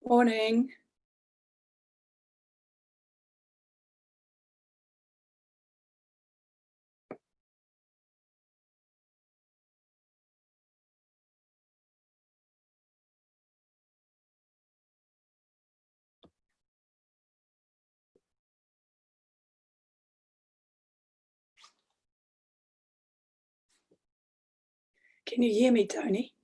Morning. Can you hear me, Tony?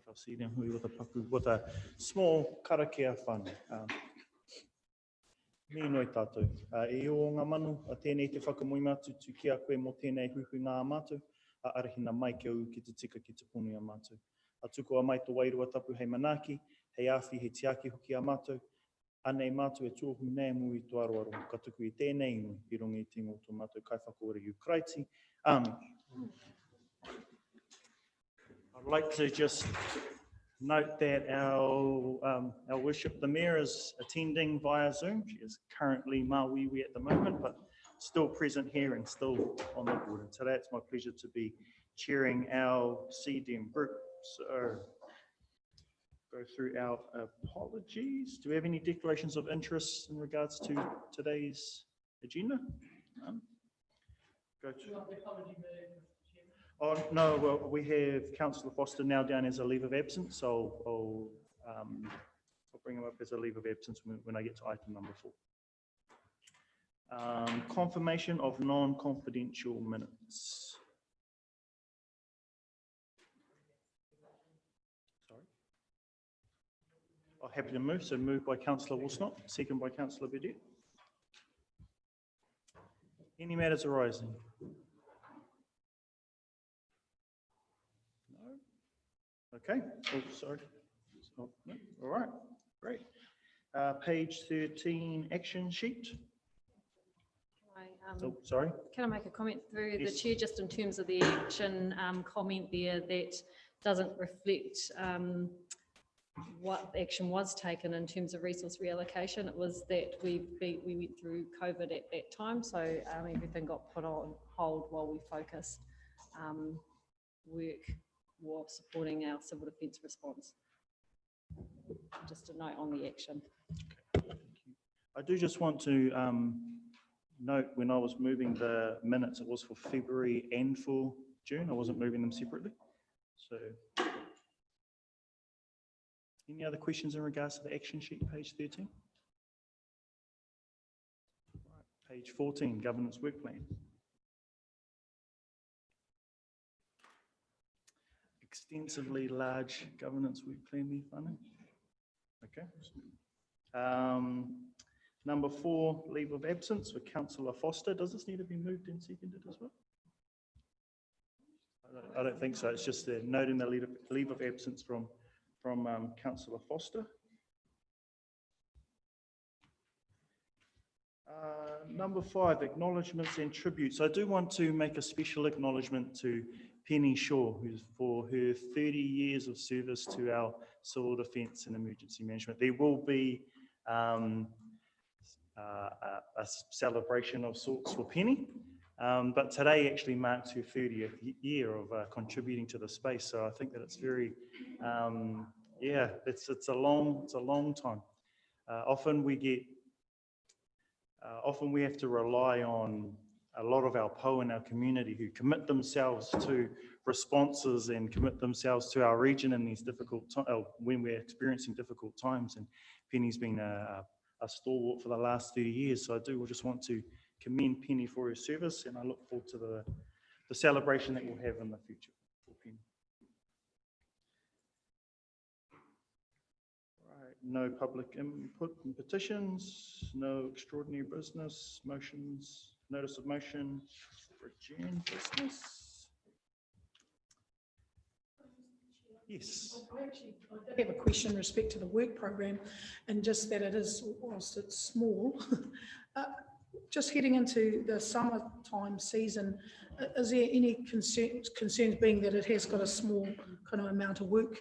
with a small karakia fund. Me noi tātou. E o ngā manu, a tēnei te whakamoima tutu ki a koe mō tēnei huhu ngā mātou, a arahina mai ki au ki te tika ki te ponu a mātou. A tuko a mai tō wairua tapu hei manaki, hei awhi he tiaki hoki a mātou, anei mātou e tōhu nei mui tō aroaro, ka tuku I tēnei ngui, I rongo I tingo tō mātou kai whakaore Ukraiti. Amen. I'd like to just note that our worship, the Mayor is attending via Zoom. She is currently Māwiwi at the moment, but still present here and still on the board. And today it's my pleasure to be chairing our CDM group. So go through our apologies. Do we have any declarations of interest in regards to today's agenda? Go to. Oh, no, well, we have Councillor Foster now down as a leave of absence, so I'll bring him up as a leave of absence when I get to item number 4. Confirmation of non-confidential minutes. Sorry. Oh, happy to move, so moved by Councillor Wilsnott, second by Councillor Burdett. Any matters arising? Okay, oh, sorry. Oh, no. All right, great. Page 13, action sheet. Oh, sorry. Can I make a comment through Yes. the chair, just in terms of the action comment there that doesn't reflect what action was taken in terms of resource reallocation. It was that we went through COVID at that time, so everything got put on hold while we focused work while supporting our civil defence response. Just a note on the action. I do just want to note when I was moving the minutes, it was for February and for June. I wasn't moving them separately. So, any other questions in regards to the action sheet, page 13? Right, page 14, governance work plan. Extensively large governance work plan there, Whānau. Okay. Number 4, leave of absence for Councillor Foster. Does this need to be moved and seconded as well? I don't think so. It's just noting the leave of absence from Councillor Foster. Number 5, acknowledgements and tributes. I do want to make a special acknowledgement to Penny Shaw, who's for her 30 years of service to our civil defence and emergency management. There will be a celebration of sorts for Penny, but today actually marks her 30th year of contributing to the space. So I think that it's very, yeah, it's a long time. Often we have to rely on a lot of our PO in our community who commit themselves to responses and commit themselves to our region in these difficult times, when we're experiencing difficult times. And Penny's been a stalwart for the last 30 years. So I do just want to commend Penny for her service, and I look forward to the celebration that we'll have in the future for Penny. Right, no public input and petitions, no extraordinary business, motions, notice of motion for adjourned business. Yes. I have a question in respect to the work program, and just that it is, whilst it's small, just heading into the summertime season, is there any concerns being that it has got a small kind of amount of work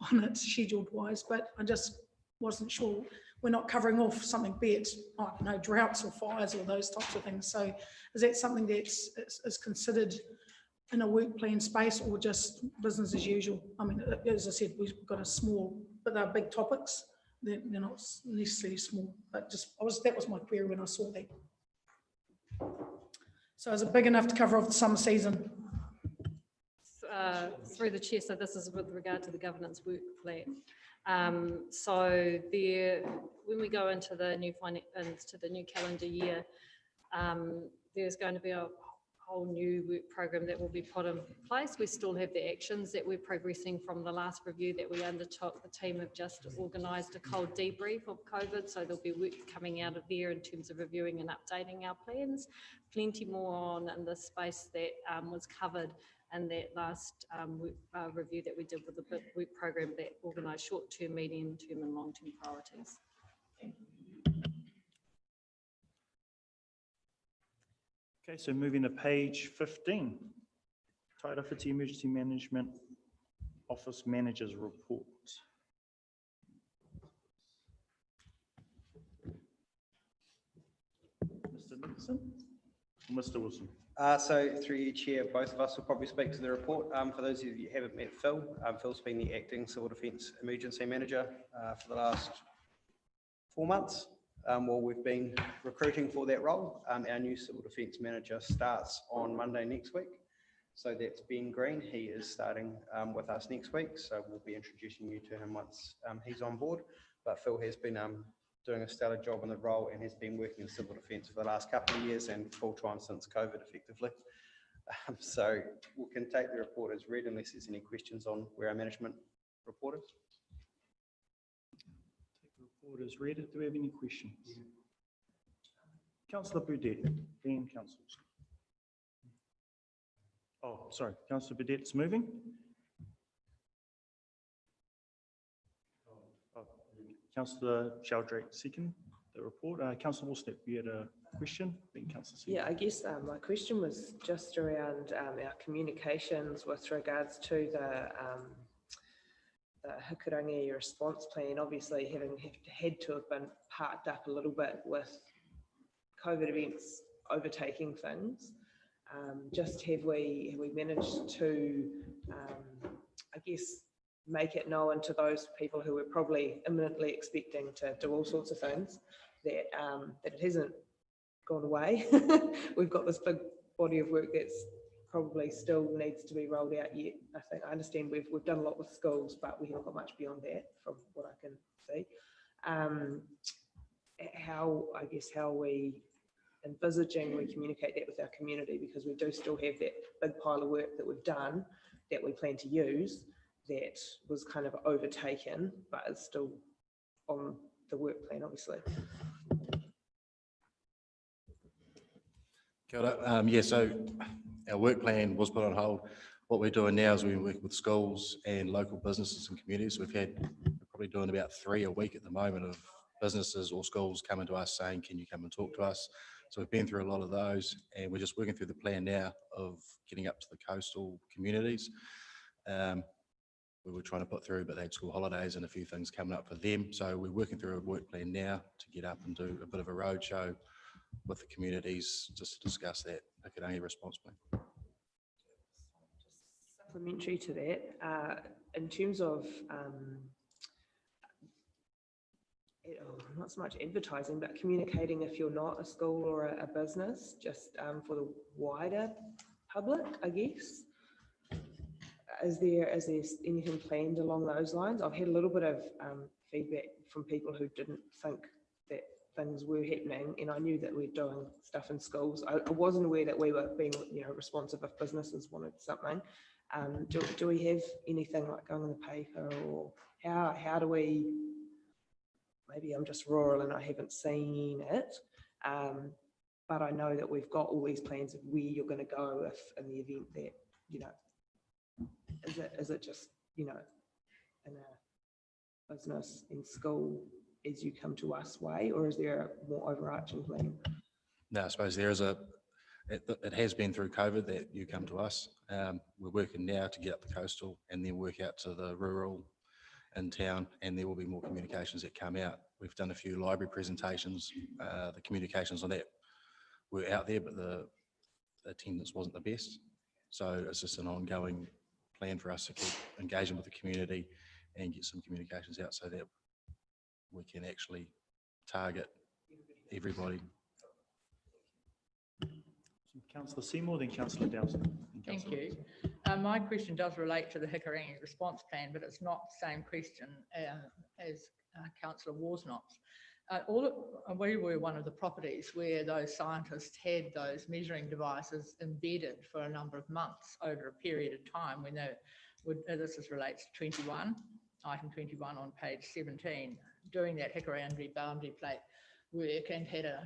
on it scheduled wise, but I just wasn't sure. We're not covering off something, be it, I don't know, droughts or fires or those types of things. So is that something that is considered in a work plan space, or just business as usual? I mean, as I said, we've got a small, but they're big topics. They're not necessarily small, but just that was my query when I saw that. So is it big enough to cover off the summer season? Through the chair, so this is with regard to the governance work plan. So there, when we go into the new calendar year, there's going to be a whole new work program that will be put in place. We still have the actions that we're progressing from the last review that we undertook. The team have just organised a cold debrief of COVID, so there'll be work coming out of there in terms of reviewing and updating our plans. Plenty more on in the space that was covered in that last review that we did with the work program that organised short-term, medium-term and long-term priorities. Okay, so moving to page 15, Tairawhiti Emergency Management Office Manager's Report. Mr. Nixon or Mr. Wilson? So through you, Chair, both of us will probably speak to the report. For those of you who haven't met Phil, Phil's been the Acting Civil Defence Emergency Manager for the last 4 months. While we've been recruiting for that role, our new Civil Defence Manager starts on Monday next week. So that's Ben Green. He is starting with us next week. So we'll be introducing you to him once he's on board. But Phil has been doing a stellar job in the role and has been working in civil defence for the last couple of years and full-time since COVID effectively. So we can take the report as read unless there's any questions on where our management report is. Take the report as read. Do we have any questions? Councillor Burdett, then councillors. Oh, sorry, Councillor Burdett's moving. Councillor Sheldrake second the report. Councillor Wolstep, you had a question? Then Councillor Seaman. Yeah, I guess my question was just around our communications with regards to the Hikurangi response plan. Obviously, having had to have been parked up a little bit with COVID events overtaking things. Just have we managed to, I guess, make it known to those people who were probably imminently expecting to do all sorts of things that that it hasn't gone away. We've got this big body of work that's probably still needs to be rolled out yet. I understand we've done a lot with schools, but we haven't got much beyond that from what I can see. How we envisaging we communicate that with our community, because we do still have that big pile of work that we've done that we plan to use that was kind of overtaken, but is still on the work plan, obviously. Kia ora. Yeah, so our work plan was put on hold. What we're doing now is we're working with schools and local businesses and communities. We're probably doing about 3 a week at the moment of businesses or schools coming to us saying, can you come and talk to us? So we've been through a lot of those, and we're just working through the plan now of getting up to the coastal communities. We were trying to put through, but they had school holidays and a few things coming up for them. So we're working through a work plan now to get up and do a bit of a roadshow with the communities just to discuss that Hikurangi response plan. Supplementary to that, in terms of not so much advertising, but communicating if you're not a school or a business, just for the wider public, I guess. Is there anything planned along those lines? I've had a little bit of feedback from people who didn't think that things were happening, and I knew that we're doing stuff in schools. I wasn't aware that we were being, responsive if businesses wanted something. Do we have anything like going in the paper, or how do we? Maybe I'm just rural and I haven't seen it, but I know that we've got all these plans of where you're going to go if in the event that Is it just, in a business in school as you come to us way, or is there a more overarching plan? No, I suppose there is it has been through COVID that you come to us. We're working now to get up the coastal and then work out to the rural in town, and there will be more communications that come out. We've done a few library presentations. The communications on that were out there, but the attendance wasn't the best. So it's just an ongoing plan for us to keep engaging with the community and get some communications out so that we can actually target everybody. Councillor Seymour, then Councillor Dowson. Thank you. My question does relate to the Hikurangi response plan, but it's not the same question as Councillor Worsnop's. We were one of the properties where those scientists had those measuring devices embedded for a number of months over a period of time when they would, relates to 21, item 21 on page 17, doing that Hickory boundary plate work, and had a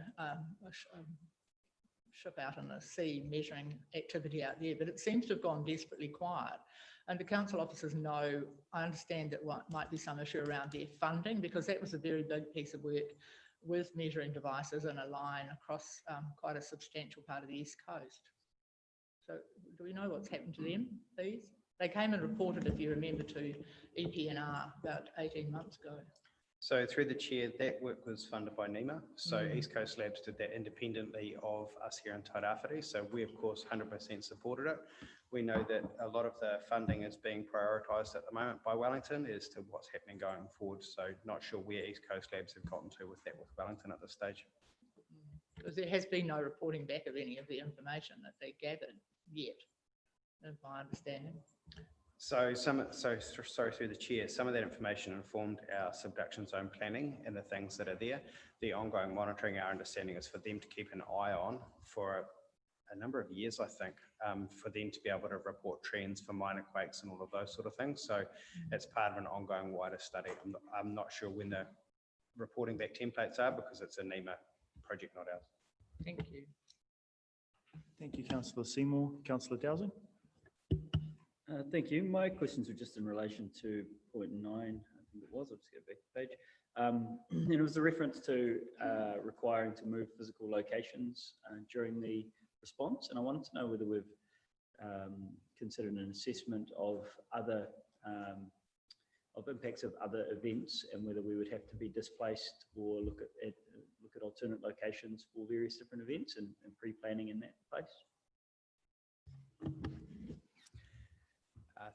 ship out in the sea measuring activity out there, but it seems to have gone desperately quiet. And the council officers know, I understand that what might be some issue around their funding, because that was a very big piece of work with measuring devices and a line across quite a substantial part of the East Coast. So do we know what's happened to them, please? They came and reported, if you remember, to EPNR about 18 months ago. So through the chair, that work was funded by NEMA. So East Coast Labs did that independently of us here in Tairāwhiti. So we, of course, 100% supported it. We know that a lot of the funding is being prioritised at the moment by Wellington as to what's happening going forward. So not sure where East Coast Labs have gotten to with that with Wellington at this stage. Because there has been no reporting back of any of the information that they gathered yet, is my understanding. Sorry through the chair, some of that information informed our subduction zone planning and the things that are there. The ongoing monitoring, our understanding is for them to keep an eye on for a number of years, I think, for them to be able to report trends for minor quakes and all of those sort of things. So it's part of an ongoing wider study. I'm not sure when the reporting back templates are, because it's a NEMA project, not ours. Thank you. Thank you, Councillor Seymour. Councillor Dowsing. Thank you. My questions were just in relation to point 9, I think it was. I'll just get back to the page. And it was a reference to requiring to move physical locations during the response. And I wanted to know whether we've considered an assessment of other impacts of other events, and whether we would have to be displaced or look at alternate locations for various different events, and pre-planning in that place.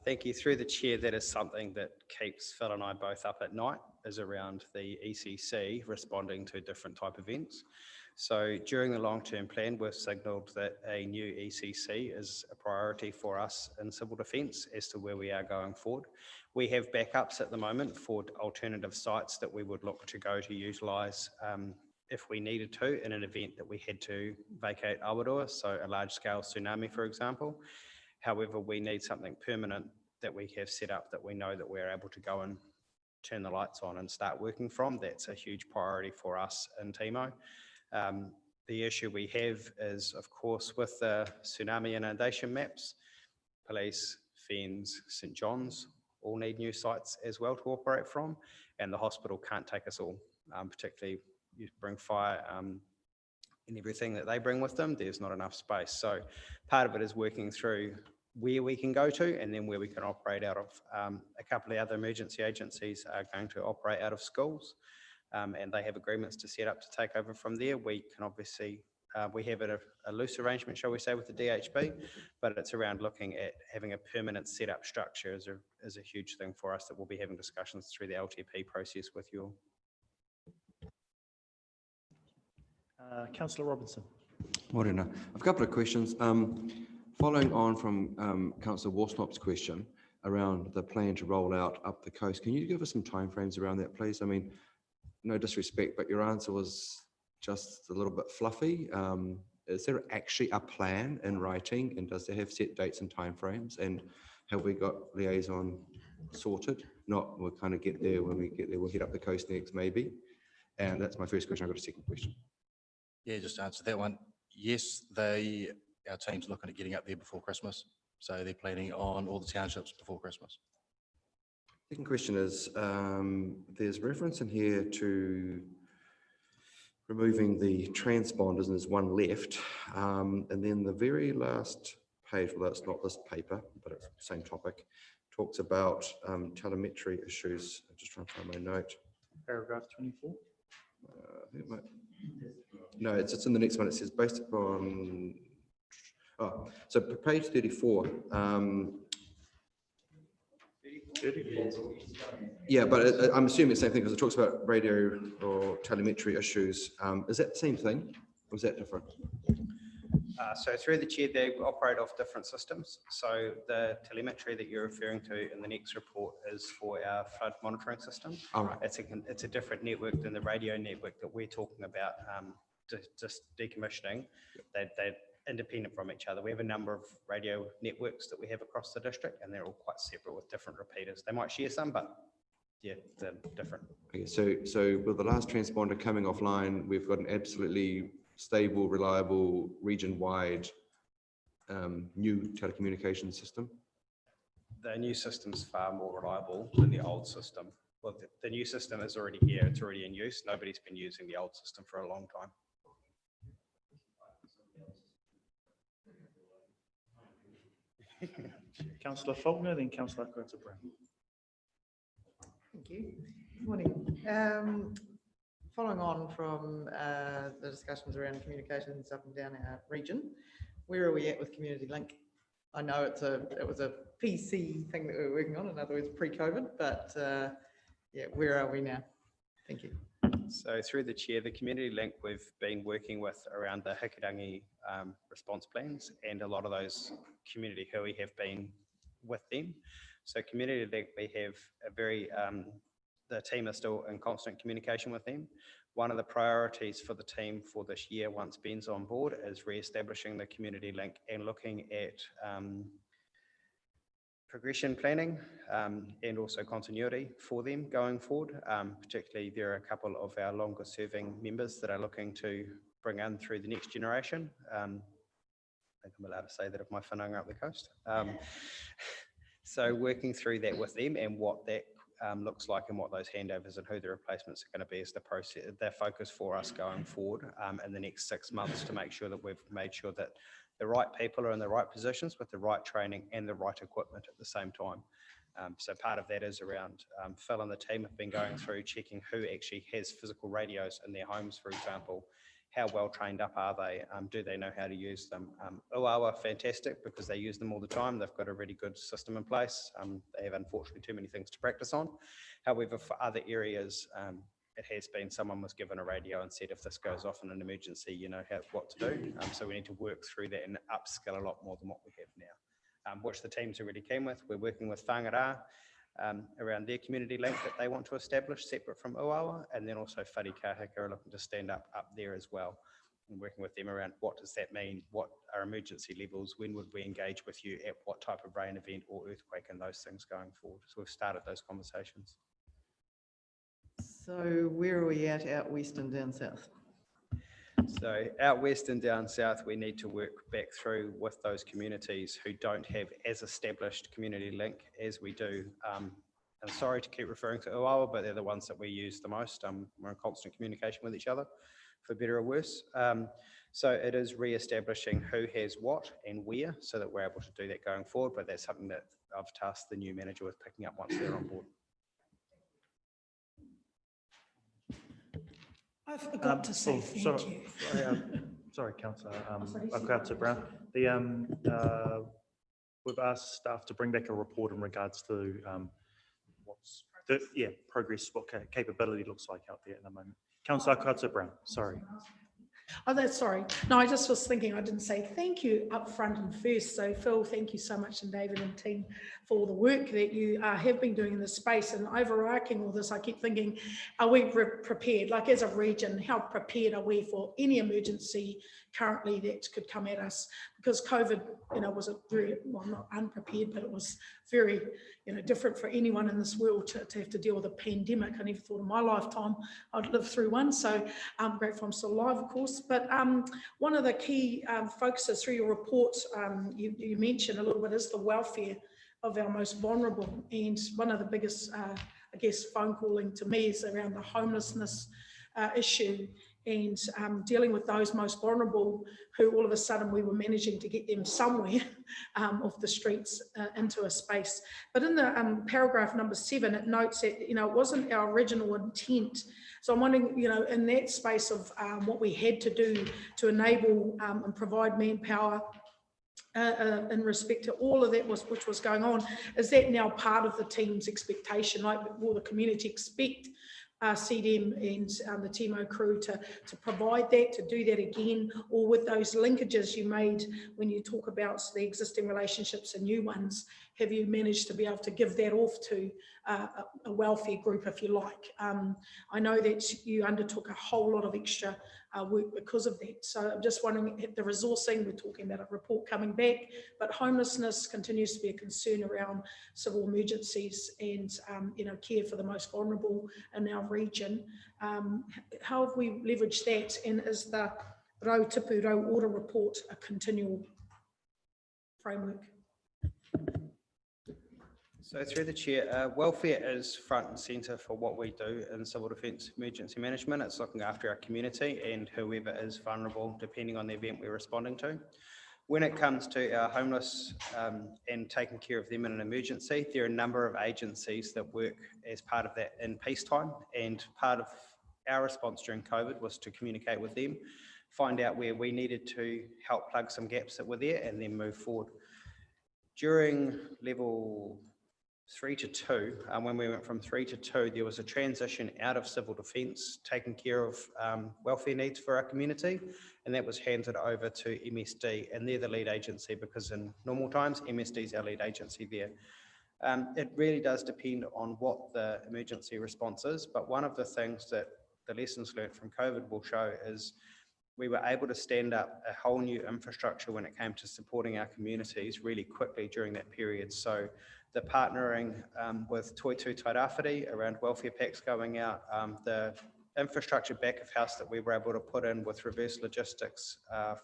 Thank you. Through the chair, that is something that keeps Phil and I both up at night, is around the ECC responding to different type events. So during the long-term plan, we've signalled that a new ECC is a priority for us in civil defence as to where we are going forward. We have backups at the moment for alternative sites that we would look to go to utilise if we needed to in an event that we had to vacate Awaroa, so a large-scale tsunami, for example. However, we need something permanent that we have set up that we know that we're able to go and turn the lights on and start working from. That's a huge priority for us in Timo. The issue we have is, of course, with the tsunami inundation maps, police, Fens, St John's all need new sites as well to operate from, and the hospital can't take us all, particularly you bring fire and everything that they bring with them, there's not enough space. So part of it is working through where we can go to and then where we can operate out of. A couple of other emergency agencies are going to operate out of schools, and they have agreements to set up to take over from there. We can obviously, we have a loose arrangement, shall we say, with the DHB, but it's around looking at having a permanent setup structure is a huge thing for us that we'll be having discussions through the LTP process with you all. Councillor Robinson. Morena. I've a couple of questions. Following on from Councillor Warsnop's question around the plan to roll out up the coast, can you give us some timeframes around that, please? I mean, no disrespect, but your answer was just a little bit fluffy. Is there actually a plan in writing, and does it have set dates and timeframes? And have we got liaison sorted? Not, we'll kind of get there when we get there. We'll head up the coast next, maybe. And that's my first question. I've got a second question. Yeah, just to answer that one. Yes, our team's looking at getting up there before Christmas. So they're planning on all the townships before Christmas. Second question is, there's reference in here to removing the transponders, and there's one left. And then the very last page, well, that's not this paper, but it's the same topic, talks about telemetry issues. I'm just trying to find my note. Paragraph 24. No, it's in the next one. It says based upon, so page 34. Yeah, but I'm assuming the same thing because it talks about radio or telemetry issues. Is that the same thing or is that different? So through the chair, they operate off different systems. So the telemetry that you're referring to in the next report is for our flood monitoring system. All right. It's a different network than the radio network that we're talking about, just decommissioning. They're independent from each other. We have a number of radio networks that we have across the district, and they're all quite separate with different repeaters. They might share some, but yeah, they're different. Okay, so with the last transponder coming offline, we've got an absolutely stable, reliable, region-wide new telecommunications system. The new system's far more reliable than the old system. Well, the new system is already here. It's already in use. Nobody's been using the old system for a long time. Councillor Faulkner, then Councillor Brown. Thank you. Good morning. Following on from the discussions around communications up and down our region, where are we at with Community Link? I know it was a PC thing that we were working on, in other words, pre-COVID, but yeah, where are we now? Thank you. So through the chair, the Community Link we've been working with around the Hikurangi response plans, and a lot of those community hui have been with them. So Community Link, we have a very, the team is still in constant communication with them. One of the priorities for the team for this year, once Ben's on board, is re-establishing the Community Link and looking at progression planning and also continuity for them going forward. Particularly, there are a couple of our longer serving members that are looking to bring in through the next generation. I think I'm allowed to say that of my whananga up the coast. So working through that with them and what that looks like and what those handovers and who the replacements are going to be is the process, their focus for us going forward in the next 6 months, to make sure that we've made sure that the right people are in the right positions with the right training and the right equipment at the same time. So part of that is around Phil and the team have been going through checking who actually has physical radios in their homes, for example. How well trained up are they? Do they know how to use them? Uawa, fantastic, because they use them all the time. They've got a really good system in place. They have unfortunately too many things to practice on. However, for other areas, it has been someone was given a radio and said, if this goes off in an emergency, you know what to do. So we need to work through that and upskill a lot more than what we have now, which the teams are really keen with. We're working with Whangara around their community link that they want to establish separate from Uawa, and then also Whare Kahika are looking to stand up there as well, and working with them around what does that mean, what are emergency levels, when would we engage with you at what type of rain event or earthquake, and those things going forward. So we've started those conversations. So where are we at out west and down south? So out west and down south, we need to work back through with those communities who don't have as established community link as we do. I'm sorry to keep referring to Uawa, but they're the ones that we use the most. We're in constant communication with each other, for better or worse. So it is re-establishing who has what and where, so that we're able to do that going forward. But that's something that I've tasked the new manager with picking up once they're on board. I forgot to say thank you. Sorry, Councillor Brown. We've asked staff to bring back a report in regards to what's progress, what capability looks like out there at the moment. Councillor Brown, sorry. Oh, that's sorry. No, I just was thinking I didn't say thank you up front and first. So Phil, thank you so much, and David and team, for all the work that you have been doing in this space. And overarching all this, I keep thinking, are we prepared? Like as a region, how prepared are we for any emergency currently that could come at us? Because COVID, was a very, well, not unprepared, but it was very, different for anyone in this world to have to deal with a pandemic. I never thought in my lifetime I'd live through one. So I'm grateful I'm still alive, of course. But one of the key focuses through your report, you mentioned a little bit, is the welfare of our most vulnerable. And one of the biggest, phone calling to me is around the homelessness issue, and dealing with those most vulnerable who all of a sudden we were managing to get them somewhere off the streets into a space. But in the paragraph number 7, it notes that, it wasn't our original intent. So I'm wondering, in that space of what we had to do to enable and provide manpower in respect to all of that which was going on, is that now part of the team's expectation? Like, will the community expect CDM and the TMO crew to provide that, to do that again, or with those linkages you made when you talk about the existing relationships and new ones, have you managed to be able to give that off to a welfare group, if you like? I know that you undertook a whole lot of extra work because of that. So I'm just wondering, at the resourcing, we're talking about a report coming back, but homelessness continues to be a concern around civil emergencies and care for the most vulnerable in our region. How have we leveraged that, and is the Rau Tipu Rau Order report a continual framework? So through the chair, welfare is front and centre for what we do in civil defence emergency management. It's looking after our community and whoever is vulnerable, depending on the event we're responding to. When it comes to our homeless and taking care of them in an emergency, there are a number of agencies that work as part of that in peacetime, and part of our response during COVID was to communicate with them, find out where we needed to help plug some gaps that were there, and then move forward. During level 3 to 2, when we went from 3 to 2, there was a transition out of civil defence, taking care of welfare needs for our community, and that was handed over to MSD, and they're the lead agency because in normal times, MSD is our lead agency there. It really does depend on what the emergency response is, but one of the things that the lessons learned from COVID will show is we were able to stand up a whole new infrastructure when it came to supporting our communities really quickly during that period. So the partnering with Toitu Tairāwhiti around welfare packs going out, the infrastructure back of house that we were able to put in with reverse logistics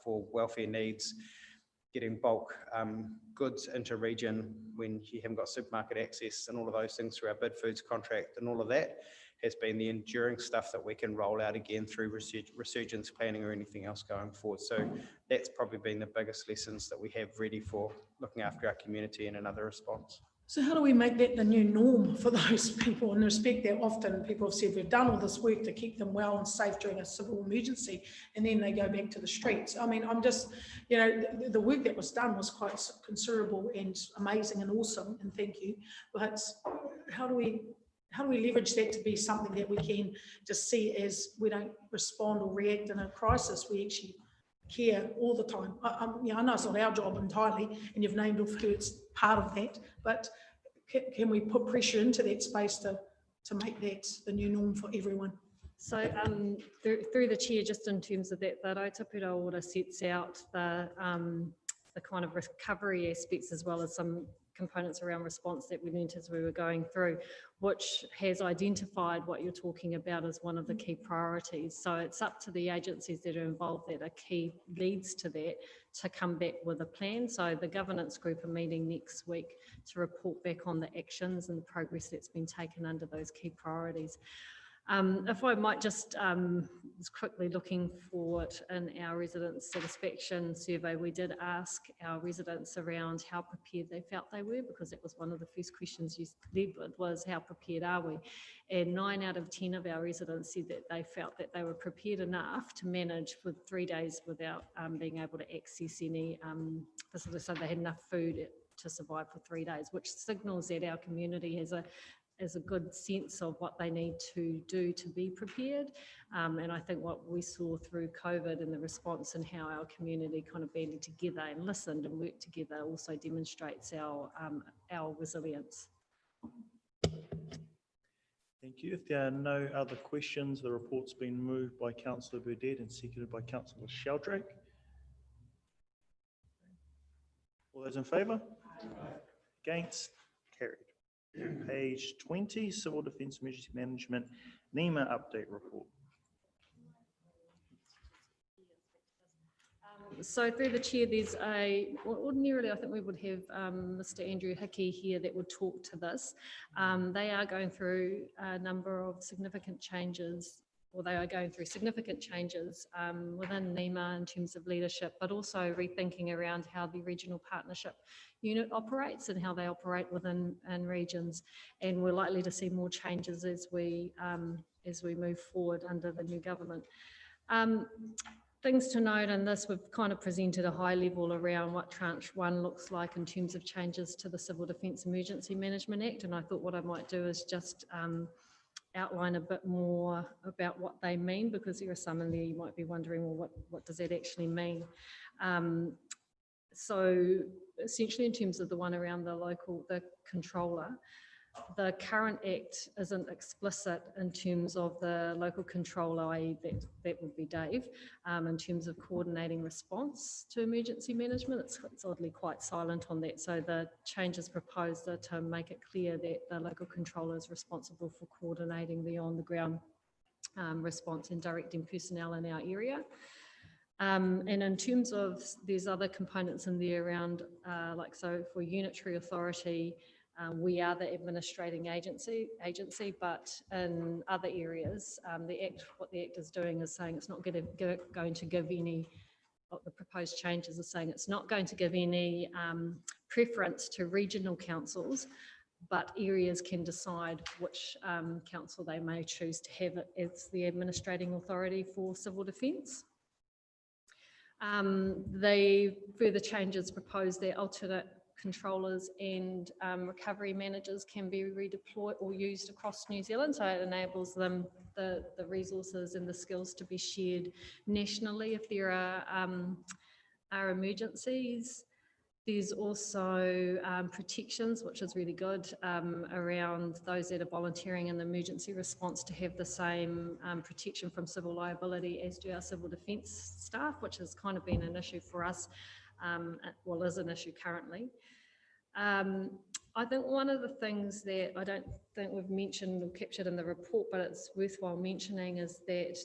for welfare needs, getting bulk goods into region when you haven't got supermarket access and all of those things through our Bid Foods contract, and all of that has been the enduring stuff that we can roll out again through resurgence planning or anything else going forward. So that's probably been the biggest lessons that we have ready for looking after our community in another response. So how do we make that the new norm for those people, and respect that often people have said we've done all this work to keep them well and safe during a civil emergency, and then they go back to the streets? I mean, I'm just, the work that was done was quite considerable and amazing and awesome, and thank you. But how do we leverage that to be something that we can just see as we don't respond or react in a crisis, we actually care all the time? I know it's not our job entirely, and you've named off who it's part of that, but can we put pressure into that space to make that the new norm for everyone? So through the chair, just in terms of that, the Rau Tipu Rau Order sets out the kind of recovery aspects as well as some components around response that we learned as we were going through, which has identified what you're talking about as one of the key priorities. So it's up to the agencies that are involved that are key leads to that to come back with a plan. So the governance group are meeting next week to report back on the actions and the progress that's been taken under those key priorities. If I might just was quickly looking forward in our resident satisfaction survey, we did ask our residents around how prepared they felt they were, because it was one of the first questions you led with was how prepared are we? And 9 out of 10 of our residents said that they felt that they were prepared enough to manage for 3 days without being able to access any facilities, so they had enough food to survive for 3 days, which signals that our community has a good sense of what they need to do to be prepared. And I think what we saw through COVID and the response and how our community kind of banded together and listened and worked together also demonstrates our resilience. Thank you. If there are no other questions, the report's been moved by Councillor Burdett and seconded by Councillor Sheldrake. All those in favour? Against? Carried. Page 20, Civil Defence Emergency Management NEMA Update Report. So through the chair, there's ordinarily I think we would have Mr. Andrew Hickey here that would talk to this. They are going through a number of significant changes, or they are going through significant changes within NEMA in terms of leadership, but also rethinking around how the regional partnership unit operates and how they operate within regions. And we're likely to see more changes as we move forward under the new government. Things to note in this, we've kind of presented a high level around what tranche 1 looks like in terms of changes to the Civil Defence Emergency Management Act. And I thought what I might do is just outline a bit more about what they mean, because there are some in there you might be wondering, well, what does that actually mean? So essentially in terms of the one around the controller, the current act isn't explicit in terms of the local controller, i.e. that would be Dave, in terms of coordinating response to emergency management. It's oddly quite silent on that. So the changes proposed are to make it clear that the local controller is responsible for coordinating the on-the-ground response and directing personnel in our area. And in terms of, there's other components in there around, like, so for unitary authority, we are the administrating agency, but in other areas, what the Act is doing is saying it's not going to give any, what the proposed changes are saying, it's not going to give any preference to regional councils, but areas can decide which council they may choose to have it as the administrating authority for civil defence. The further changes proposed that alternate controllers and recovery managers can be redeployed or used across New Zealand, so it enables them the resources and the skills to be shared nationally if there are emergencies. There's also protections, which is really good, around those that are volunteering in the emergency response to have the same protection from civil liability as do our civil defence staff, which has kind of been an issue for us, well, is an issue currently. I think one of the things that I don't think we've mentioned or captured in the report, but it's worthwhile mentioning, is that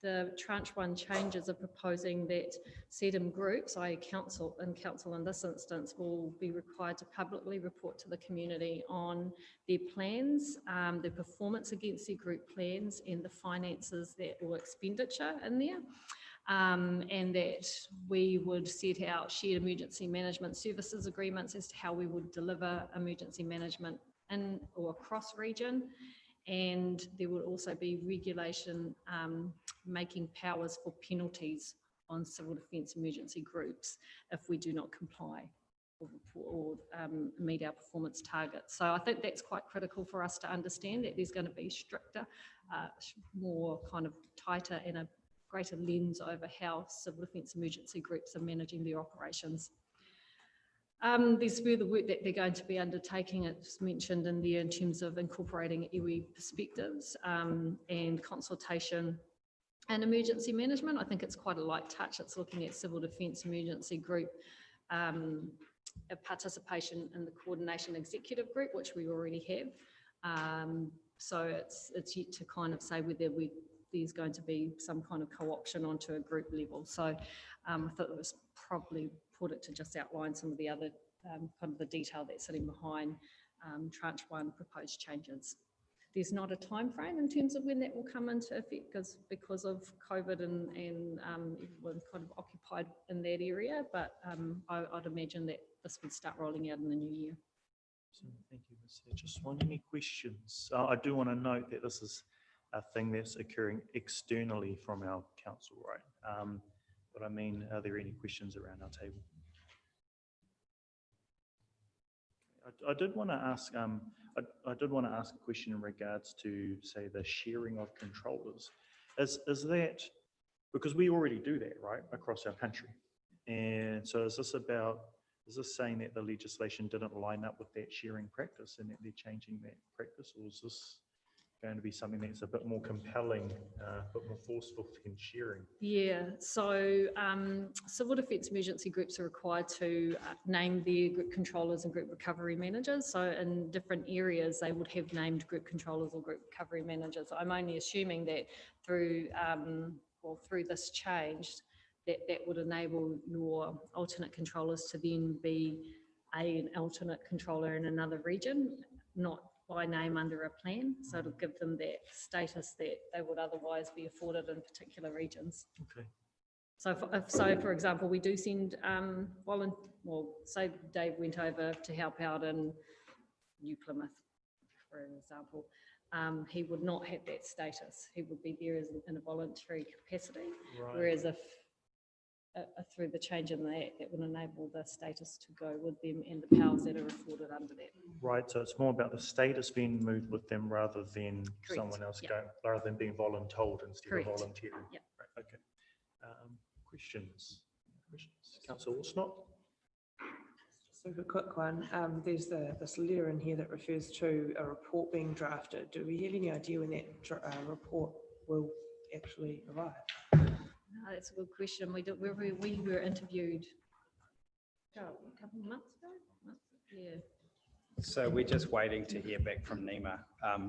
the tranche 1 changes are proposing that SEDM groups, i.e. council in this instance, will be required to publicly report to the community on their plans, their performance against their group plans, and the finances or expenditure in there. And that we would set out shared emergency management services agreements as to how we would deliver emergency management in or across region. And there would also be regulation making powers for penalties on civil defence emergency groups if we do not comply or meet our performance targets. So I think that's quite critical for us to understand, that there's going to be stricter, more kind of tighter and a greater lens over how civil defence emergency groups are managing their operations. There's further work that they're going to be undertaking, it's mentioned in there, in terms of incorporating iwi perspectives and consultation and emergency management. I think it's quite a light touch. It's looking at civil defence emergency group participation in the coordination executive group, which we already have. So it's yet to kind of say whether there's going to be some kind of co-option onto a group level. So I thought it was probably put it to just outline some of the other kind of the detail that's sitting behind tranche 1 proposed changes. There's not a time frame in terms of when that will come into effect, because of COVID and everyone's kind of occupied in that area, but I'd imagine that this would start rolling out in the new year. So, thank you, Ms. Just any questions? I do want to note that this is a thing that's occurring externally from our council, right? But I mean, are there any questions around our table? I did want to ask. I did want to ask a question in regards to, say, the sharing of controllers. Is that because we already do that, right, across our country? And so is this saying that the legislation didn't line up with that sharing practice and that they're changing that practice, or is this going to be something that's a bit more compelling, a bit more forceful in sharing? Yeah, so civil defence emergency groups are required to name their group controllers and group recovery managers. So in different areas, they would have named group controllers or group recovery managers. I'm only assuming that through this change, that would enable your alternate controllers to then be an alternate controller in another region, not by name under a plan, so it'll give them that status that they would otherwise be afforded in particular regions. Okay. So, for example, we do send say Dave went over to help out in New Plymouth, for example, he would not have that status. He would be there in a voluntary capacity. Right. Whereas through the change in the Act that would enable the status to go with them and the powers that are afforded under that. Right, so it's more about the status being moved with them rather than someone else yeah. going, rather than being voluntold instead of Correct. volunteering. Yeah. Right, okay. Questions? Councillor Wilsnott? Super quick one. There's this letter in here that refers to a report being drafted. Do we have any idea when that report will actually arrive? No, that's a good question. We were interviewed a couple of months ago. Yeah. So we're just waiting to hear back from NEMA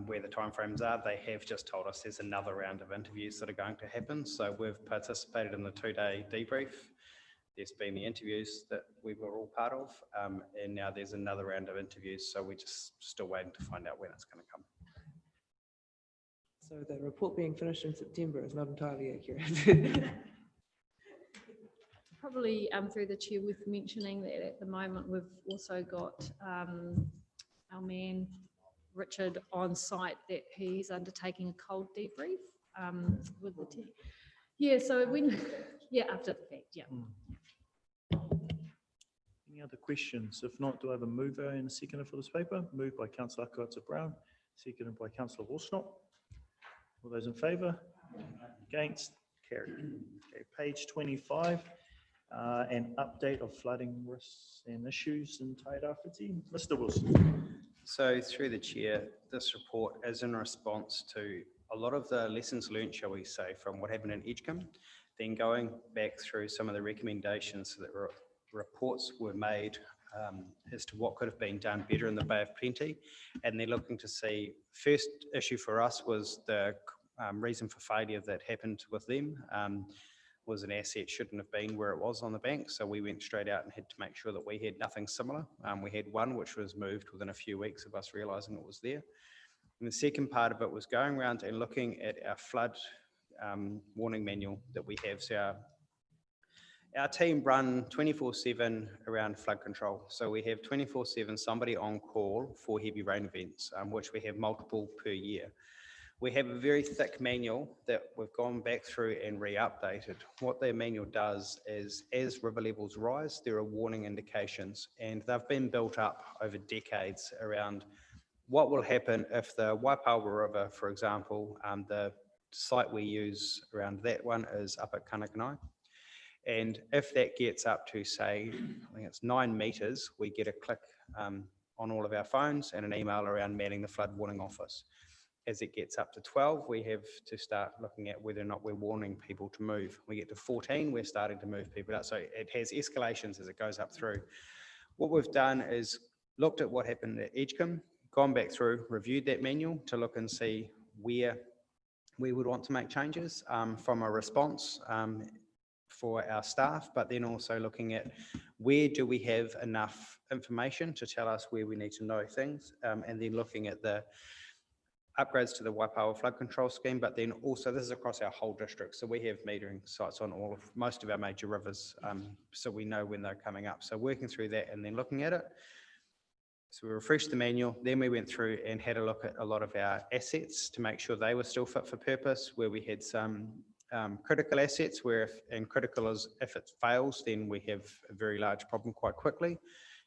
where the timeframes are. They have just told us there's another round of interviews that are going to happen. So we've participated in the 2-day debrief. There's been the interviews that we were all part of, and now there's another round of interviews. So we're just still waiting to find out when it's going to come. So the report being finished in September is not entirely accurate. Probably through the chair worth mentioning that at the moment we've also got our man Richard on site, that he's undertaking a cold debrief with the team. Yeah, so after the fact, yeah. Any other questions? If not, do I have a mover and a seconder for this paper? Moved by Councillor Akowatsa-Brown, seconded by Councillor Wilsnott. All those in favour? Against? Carried. Okay, page 25, an update of flooding risks and issues in Tairāwhiti. Mr. Wilson. So through the chair, this report is in response to a lot of the lessons learned, shall we say, from what happened in Edgecombe, then going back through some of the recommendations that reports were made as to what could have been done better in the Bay of Plenty. And they're looking to see, first issue for us was the reason for failure that happened with them. Was an asset shouldn't have been where it was on the bank. So we went straight out and had to make sure that we had nothing similar. We had one which was moved within a few weeks of us realising it was there. And the second part of it was going around and looking at our flood warning manual that we have. So our team run 24/7 around flood control. So we have 24/7 somebody on call for heavy rain events, which we have multiple per year. We have a very thick manual that we've gone back through and re-updated. What the manual does is, as river levels rise, there are warning indications, and they've been built up over decades around what will happen if the Waipawa River, for example, the site we use around that one is up at Kanakanai. And if that gets up to, say, I think it's 9 metres, we get a click on all of our phones and an email around manning the flood warning office. As it gets up to 12, we have to start looking at whether or not we're warning people to move. We get to 14, we're starting to move people out. So it has escalations as it goes up through. What we've done is looked at what happened at Edgecombe, gone back through, reviewed that manual to look and see where we would want to make changes from a response for our staff, but then also looking at where do we have enough information to tell us where we need to know things, and then looking at the upgrades to the Waipawa flood control scheme, but then also this is across our whole district. So we have metering sites on most of our major rivers, so we know when they're coming up. So working through that and then looking at it. So we refreshed the manual, then we went through and had a look at a lot of our assets to make sure they were still fit for purpose, where we had some critical assets where, and critical is if it fails, then we have a very large problem quite quickly.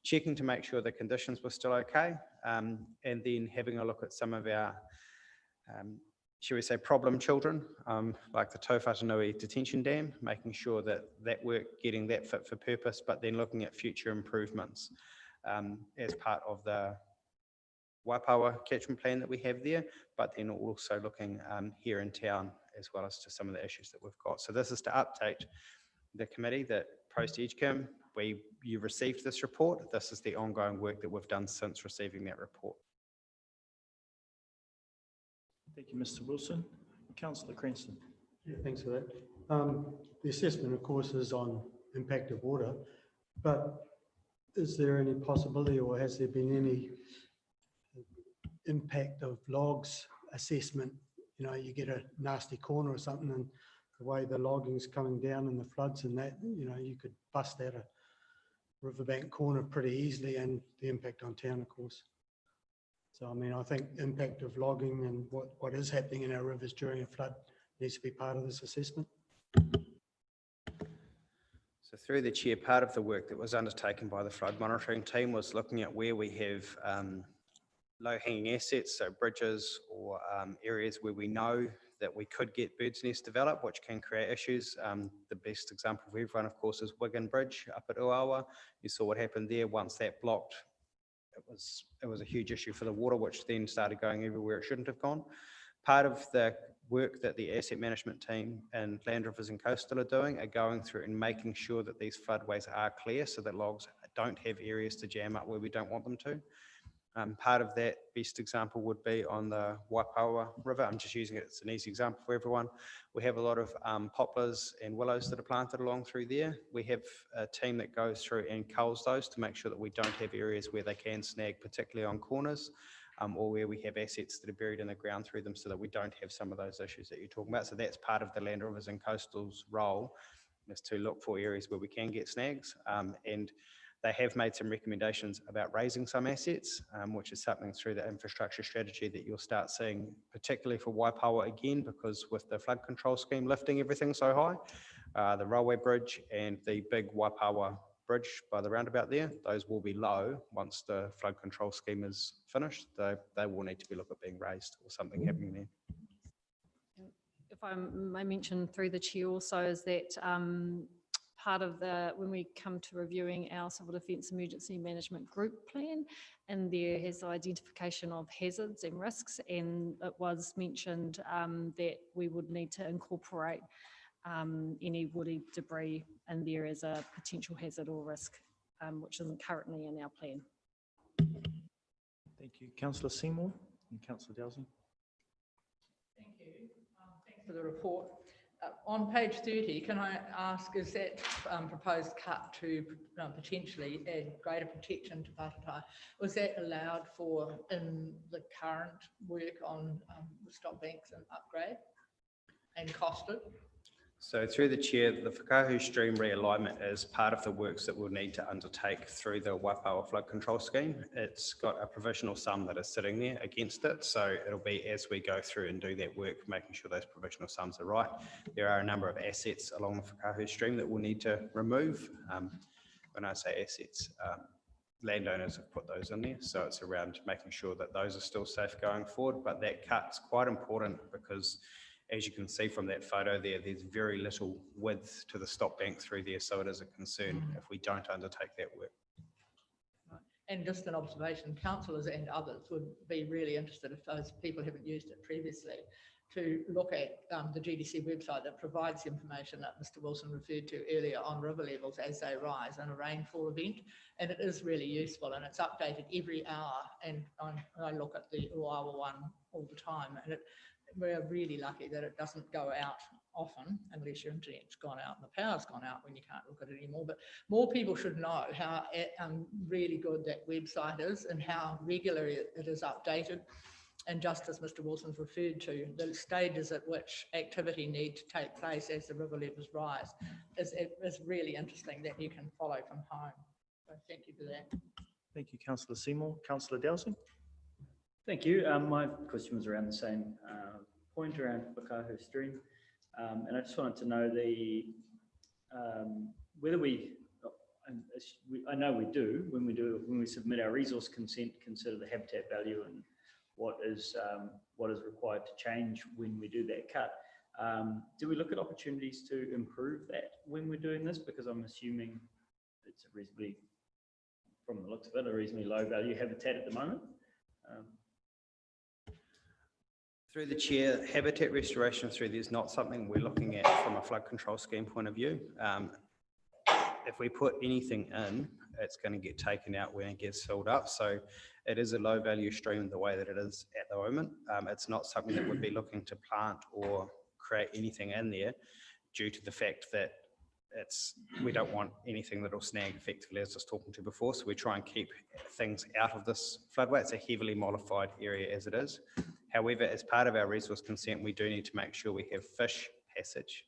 Checking to make sure the conditions were still okay, and then having a look at some of our, shall we say, problem children, like the Tauwhatanui detention dam, making sure that that work, getting that fit for purpose, but then looking at future improvements as part of the Waipawa catchment plan that we have there, but then also looking here in town as well as to some of the issues that we've got. So this is to update the committee that post-Edgecombe, you received this report. This is the ongoing work that we've done since receiving that report. Thank you, Mr. Wilson. Councillor Cranston. Yeah, thanks for that. The assessment, of course, is on impact of water, but is there any possibility, or has there been any impact of logs assessment? You know, you get a nasty corner or something, and the way the logging's coming down and the floods and that, you know, you could bust out a riverbank corner pretty easily, and the impact on town, of course. So, I mean, I think impact of logging and what is happening in our rivers during a flood needs to be part of this assessment. So through the chair, part of the work that was undertaken by the flood monitoring team was looking at where we have low-hanging assets, so bridges or areas where we know that we could get bird's nest developed, which can create issues. The best example for everyone, of course, is Wigan Bridge up at Uawa. You saw what happened there. Once that blocked, it was a huge issue for the water, which then started going everywhere it shouldn't have gone. Part of the work that the asset management team and Land Rivers and Coastal are doing are going through and making sure that these floodways are clear so that logs don't have areas to jam up where we don't want them to. Part of that best example would be on the Waipawa River. I'm just using it, it's an easy example for everyone. We have a lot of poplars and willows that are planted along through there. We have a team that goes through and culls those to make sure that we don't have areas where they can snag, particularly on corners, or where we have assets that are buried in the ground through them so that we don't have some of those issues that you're talking about. So that's part of the Land Rivers and Coastal's role, is to look for areas where we can get snags. And they have made some recommendations about raising some assets, which is something through the infrastructure strategy that you'll start seeing, particularly for Waipawa again, because with the flood control scheme lifting everything so high, the railway bridge and the big Waipawa bridge by the roundabout there, those will be low once the flood control scheme is finished. They will need to be looked at being raised or something happening there. If I may mention through the chair also is that part of when we come to reviewing our civil defence emergency management group plan, and there has identification of hazards and risks, and it was mentioned that we would need to incorporate any woody debris in there as a potential hazard or risk, which isn't currently in our plan. Thank you. Councillor Seymour and Councillor Dowsing. Thank you. Thanks for the report. On page 30, can I ask, is that proposed cut to potentially add greater protection to Patatai, was that allowed for in the current work on the stop banks and upgrade and costed? So through the chair, the Whakahu stream realignment is part of the works that we'll need to undertake through the Waipawa flood control scheme. It's got a provisional sum that is sitting there against it. So it'll be as we go through and do that work, making sure those provisional sums are right. There are a number of assets along the Whakahu stream that we'll need to remove. When I say assets, landowners have put those in there. So it's around making sure that those are still safe going forward. But that cut's quite important because as you can see from that photo there, there's very little width to the stop bank through there, so it is a concern if we don't undertake that work. And just an observation, councillors and others would be really interested, if those people haven't used it previously, to look at the GDC website that provides the information that Mr. Wilson referred to earlier on river levels as they rise in a rainfall event. And it is really useful and it's updated every hour. And I look at the Uawa one all the time, and we're really lucky that it doesn't go out often unless your internet's gone out and the power's gone out when you can't look at it anymore. But more people should know how really good that website is and how regularly it is updated. And just as Mr. Wilson's referred to, the stages at which activity need to take place as the river levels rise is really interesting that you can follow from home. So thank you for that. Thank you, Councillor Seymour. Councillor Dowsing. Thank you. My question was around the same point around Whakahu stream. And I just wanted to know whether I know we do, when we submit our resource consent, consider the habitat value and what is required to change when we do that cut. Do we look at opportunities to improve that when we're doing this? Because I'm assuming it's a reasonably, from the looks of it, a reasonably low value habitat at the moment. Through the chair, habitat restoration through there is not something we're looking at from a flood control scheme point of view. If we put anything in, it's going to get taken out when it gets filled up. So it is a low value stream the way that it is at the moment. It's not something that we'd be looking to plant or create anything in there due to the fact that we don't want anything that'll snag effectively, as I was talking to before. So we try and keep things out of this floodway. It's a heavily modified area as it is. However, as part of our resource consent, we do need to make sure we have fish passage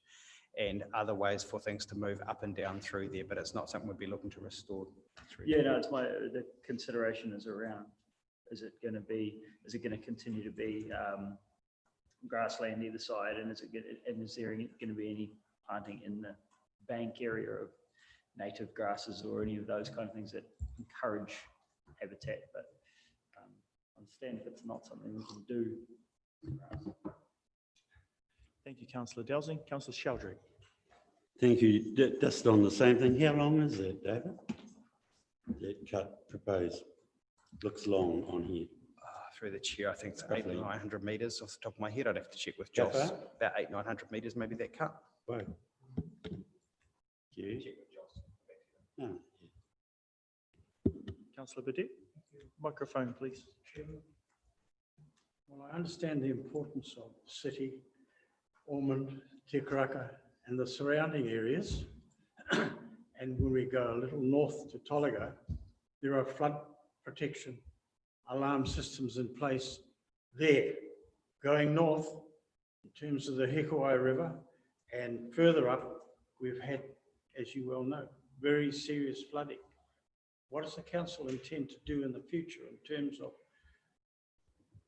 and other ways for things to move up and down through there, but it's not something we'd be looking to restore. Yeah, no, it's the consideration is around, is it going to continue to be grassland either side, and is there going to be any planting in the bank area of native grasses or any of those kind of things that encourage habitat, but understand if it's not something we can do. Thank you, councillor Dowsing. Councillor Sheldrick. Thank you. Just on the same thing, how long is that, David? That cut proposed looks long on here. Through the chair, I think it's Roughly. 800 or 900 metres off the top of my head. I'd have to check with How Joss. far? About 800-900 metres, maybe that cut. Wow. You? Oh, Councillor Burdett. Microphone, please. Well, I understand the importance of the city, Ormond, Te Karaka, and the surrounding areas. And when we go a little north to Tolaga, there are flood protection alarm systems in place there. Going north, in terms of the Hekuai River, and further up, we've had, as you well know, very serious flooding. What does the council intend to do in the future in terms of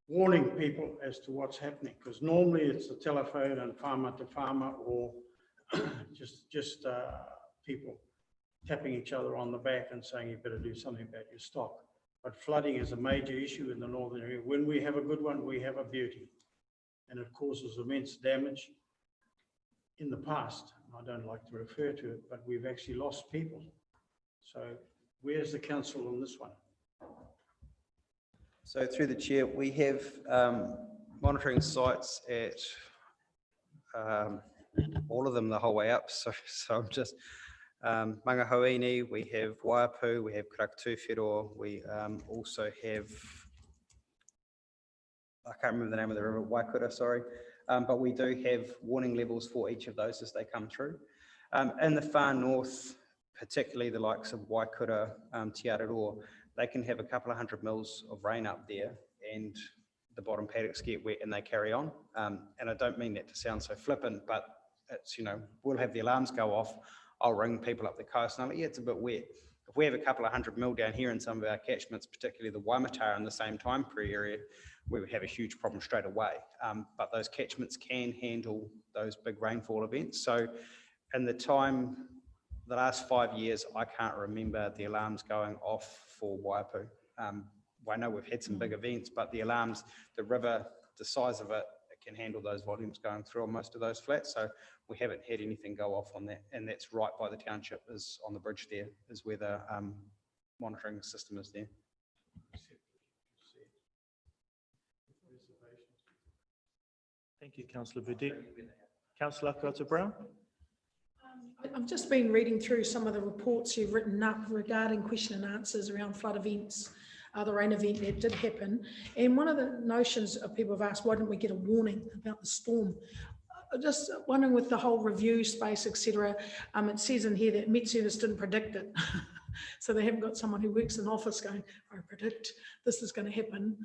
warning people as to what's happening? Because normally it's the telephone and farmer to farmer, or just people tapping each other on the back and saying you better do something about your stock. But flooding is a major issue in the northern area. When we have a good one, we have a beauty, and it causes immense damage. In the past, I don't like to refer to it, but we've actually lost people. So where's the council on this one? So through the chair, we have monitoring sites at all of them the whole way up. So I'm just Mangahoini, we have Waiapu, we have Krakatu Whiro, we also have, I can't remember the name of the river, Waikura, sorry. But we do have warning levels for each of those as they come through. In the far north, particularly the likes of Waikura, Te Araroa, they can have a couple of 100 mils of rain up there and the bottom paddocks get wet and they carry on. And I don't mean that to sound so flippant, but it's, you know, we'll have the alarms go off. I'll ring people up the coast and I'm like, yeah, it's a bit wet. If we have a couple of 100 mil down here in some of our catchments, particularly the Waimatara in the same time period area, we would have a huge problem straight away. But those catchments can handle those big rainfall events. So in the last 5 years, I can't remember the alarms going off for Waiapu. I know we've had some big events, but the alarms, the river, the size of it, it can handle those volumes going through on most of those flats. So we haven't had anything go off on that. And that's right by the township, is on the bridge there, is where the monitoring system is there. Thank you, councillor Burdett. Councillor Carter-Brown. I've just been reading through some of the reports you've written up regarding question and answers around flood events, the rain event that did happen. And one of the notions of people have asked, why didn't we get a warning about the storm? Just wondering with the whole review space, etc. It says in here that Met Service didn't predict it. So they haven't got someone who works in the office going, I predict this is going to happen.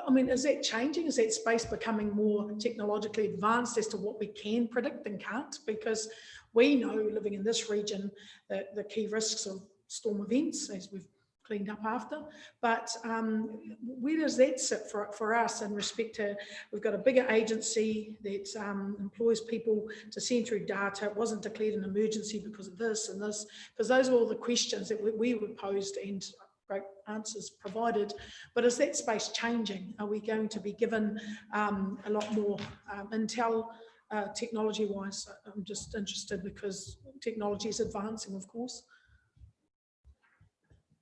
I mean, is that changing? Is that space becoming more technologically advanced as to what we can predict and can't? Because we know, living in this region, that the key risks of storm events, as we've cleaned up after, but where does that sit for us in respect to, we've got a bigger agency that employs people to send through data. It wasn't declared an emergency because of this and this, because those are all the questions that we were posed and great answers provided. But is that space changing? Are we going to be given a lot more intel technology wise? I'm just interested because technology is advancing, of course.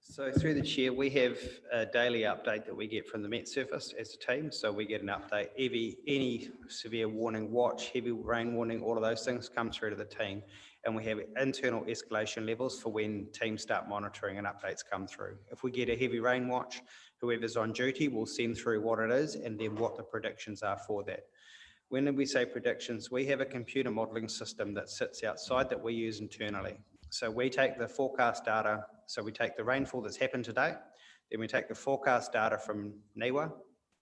So through the chair, we have a daily update that we get from the Met Service as a team. So we get an update, any severe warning, watch, heavy rain warning, all of those things come through to the team. And we have internal escalation levels for when teams start monitoring and updates come through. If we get a heavy rain watch, whoever's on duty will send through what it is and then what the predictions are for that. When we say predictions, we have a computer modelling system that sits outside that we use internally. So we take the forecast data, so we take the rainfall that's happened today, then we take the forecast data from NIWA,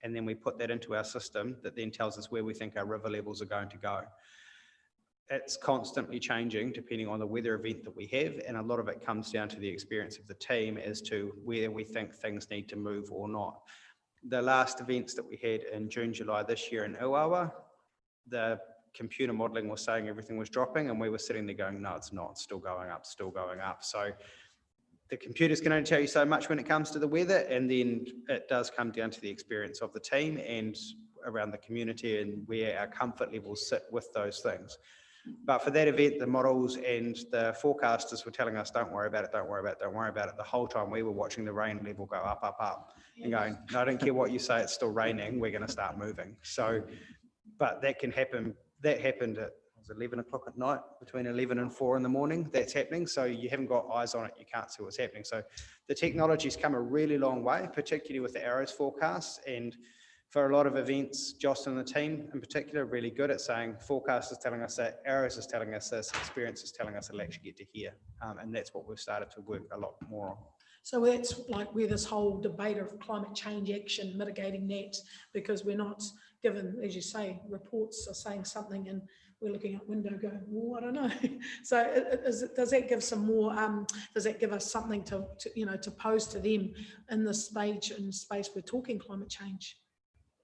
and then we put that into our system that then tells us where we think our river levels are going to go. It's constantly changing depending on the weather event that we have, and a lot of it comes down to the experience of the team as to where we think things need to move or not. The last events that we had in June, July this year in Uawa, the computer modeling was saying everything was dropping, and we were sitting there going, no, it's not, it's still going up, still going up. So the computers can only tell you so much when it comes to the weather, and then it does come down to the experience of the team and around the community and where our comfort levels sit with those things. But for that event, the models and the forecasters were telling us, don't worry about it, don't worry about it, don't worry about it. The whole time we were watching the rain level go up, up, up, and going, no, I don't care what you say, it's still raining, we're going to start moving. So, but that can happen. That happened at 11 o'clock at night, between 11 and 4 in the morning, that's happening. So you haven't got eyes on it, you can't see what's happening. So the technology's come a really long way, particularly with the Arrows forecasts. And for a lot of events, Joss and the team in particular are really good at saying forecast is telling us that, Arrows is telling us this, experience is telling us it'll actually get to here. And that's what we've started to work a lot more on. So that's like where this whole debate of climate change action, mitigating that, because we're not given, as you say, reports are saying something and we're looking out window going, well, I don't know. So does that give some more, does that give us something to to pose to them in this space we're talking climate change?